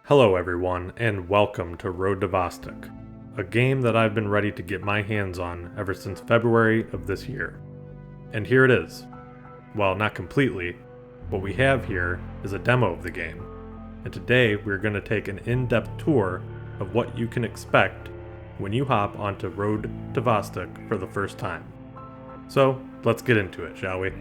Hello everyone, and welcome to Road to Vostok, a game that I've been ready to get my hands on ever since February of this year. And here it is. Well, not completely. What we have here is a demo of the game, and today we're going to take an in-depth tour of what you can expect when you hop onto Road to Vostok for the first time. So, let's get into it, shall we?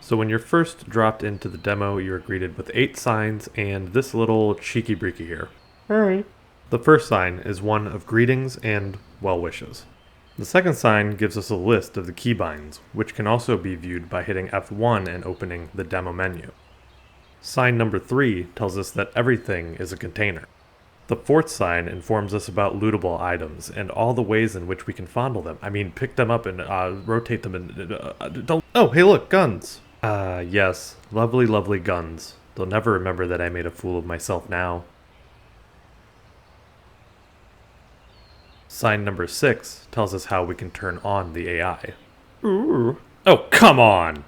So when you're first dropped into the demo, you're greeted with 8 signs and this little cheeky breeky here. Alright. The first sign is one of greetings and well wishes. The second sign gives us a list of the keybinds, which can also be viewed by hitting F1 and opening the demo menu. Sign number 3 tells us that everything is a container. The fourth sign informs us about lootable items and all the ways in which we can fondle them. I mean, pick them up and rotate them and don't. Oh, hey look, guns! Yes, lovely, lovely guns. They'll never remember that I made a fool of myself now. Sign number 6 tells us how we can turn on the AI. Ooh. Oh, come on!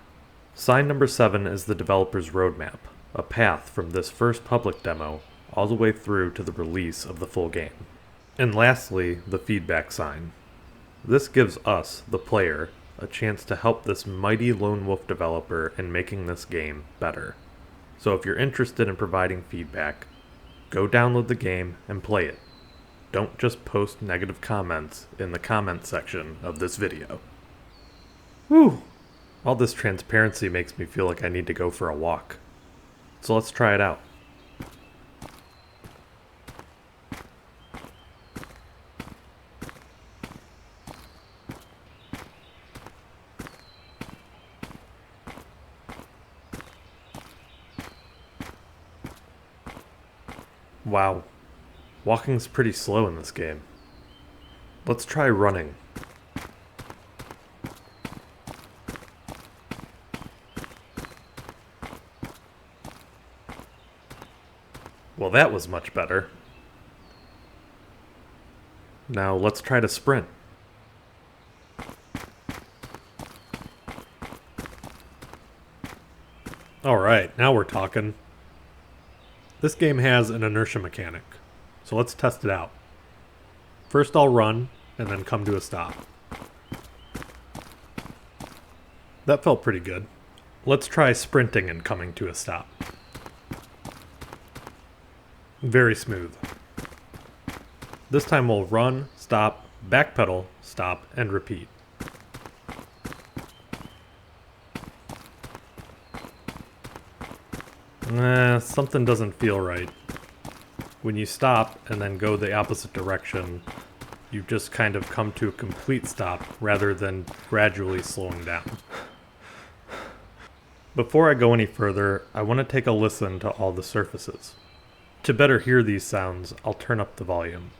Sign number 7 is the developer's roadmap, a path from this first public demo all the way through to the release of the full game. And lastly, the feedback sign. This gives us, the player, a chance to help this mighty lone wolf developer in making this game better. So if you're interested in providing feedback, go download the game and play it. Don't just post negative comments in the comment section of this video. Whew! All this transparency makes me feel like I need to go for a walk. So let's try it out. Wow, walking's pretty slow in this game. Let's try running. Well, that was much better. Now let's try to sprint. Alright, now we're talking. This game has an inertia mechanic, so let's test it out. First I'll run, and then come to a stop. That felt pretty good. Let's try sprinting and coming to a stop. Very smooth. This time we'll run, stop, backpedal, stop, and repeat. Something doesn't feel right. When you stop and then go the opposite direction, you just kind of come to a complete stop rather than gradually slowing down. Before I go any further, I want to take a listen to all the surfaces. To better hear these sounds, I'll turn up the volume.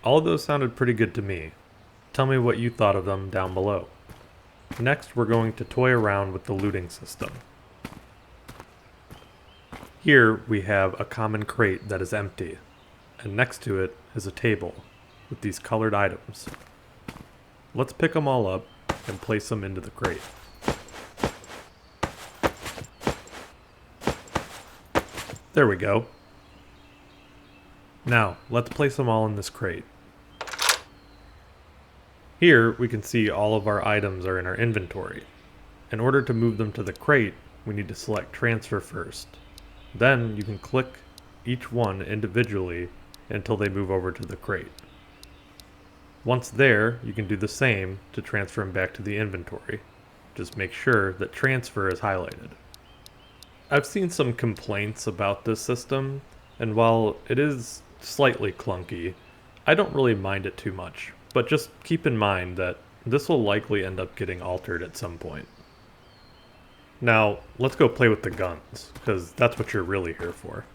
All of those sounded pretty good to me. Tell me what you thought of them down below. Next, we're going to toy around with the looting system. Here we have a common crate that is empty, and next to it is a table with these colored items. Let's pick them all up and place them into the crate. There we go. Now, let's place them all in this crate. Here, we can see all of our items are in our inventory. In order to move them to the crate, we need to select Transfer first. Then, you can click each one individually until they move over to the crate. Once there, you can do the same to transfer them back to the inventory. Just make sure that Transfer is highlighted. I've seen some complaints about this system, and while it is slightly clunky, I don't really mind it too much, but just keep in mind that this will likely end up getting altered at some point. Now, let's go play with the guns, because that's what you're really here for.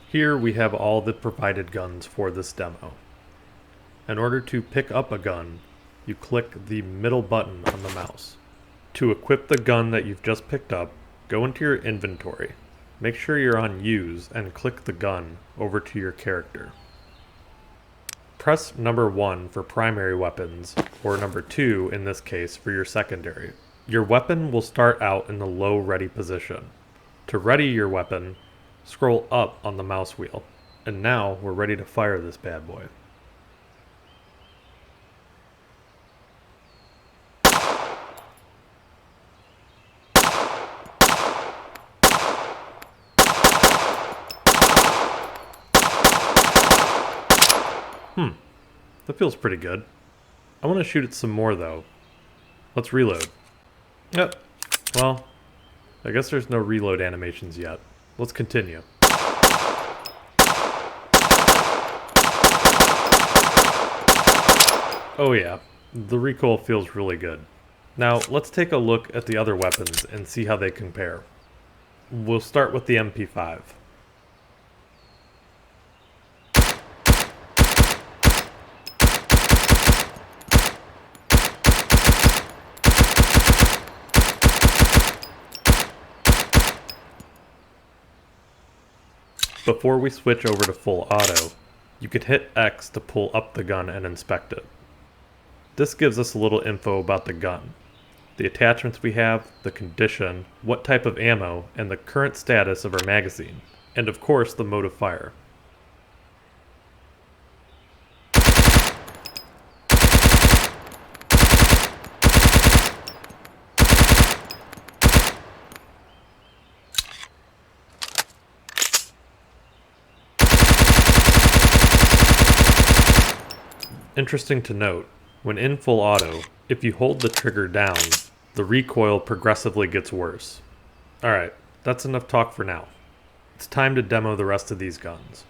Here we have all the provided guns for this demo. In order to pick up a gun, you click the middle button on the mouse. To equip the gun that you've just picked up, go into your inventory. Make sure you're on Use and click the gun over to your character. Press number 1 for primary weapons, or number 2 in this case for your secondary. Your weapon will start out in the low ready position. To ready your weapon, scroll up on the mouse wheel. And now we're ready to fire this bad boy. That feels pretty good. I want to shoot it some more though. Let's reload. Yep. Well, I guess there's no reload animations yet. Let's continue. Oh yeah, the recoil feels really good. Now let's take a look at the other weapons and see how they compare. We'll start with the MP5. Before we switch over to full auto, you can hit X to pull up the gun and inspect it. This gives us a little info about the gun, the attachments we have, the condition, what type of ammo, and the current status of our magazine, and of course the mode of fire. Interesting to note, when in full auto, if you hold the trigger down, the recoil progressively gets worse. Alright, that's enough talk for now. It's time to demo the rest of these guns.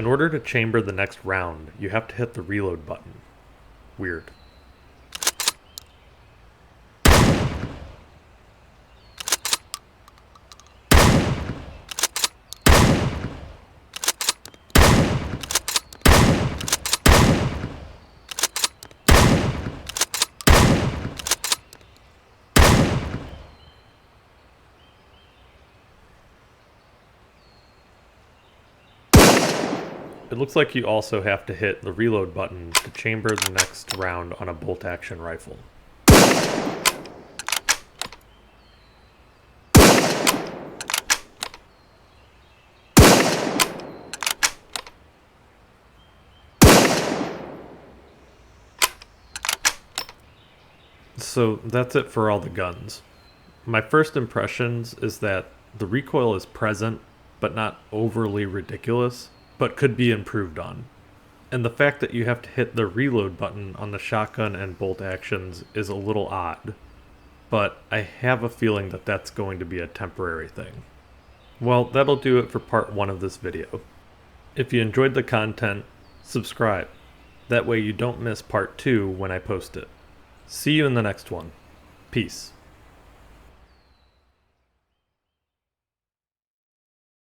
In order to chamber the next round, you have to hit the reload button. Weird. It looks like you also have to hit the reload button to chamber the next round on a bolt-action rifle. So that's it for all the guns. My first impressions is that the recoil is present, but not overly ridiculous, but could be improved on. And the fact that you have to hit the reload button on the shotgun and bolt actions is a little odd, but I have a feeling that that's going to be a temporary thing. Well, that'll do it for part 1 of this video. If you enjoyed the content, subscribe. That way you don't miss part 2 when I post it. See you in the next one. Peace.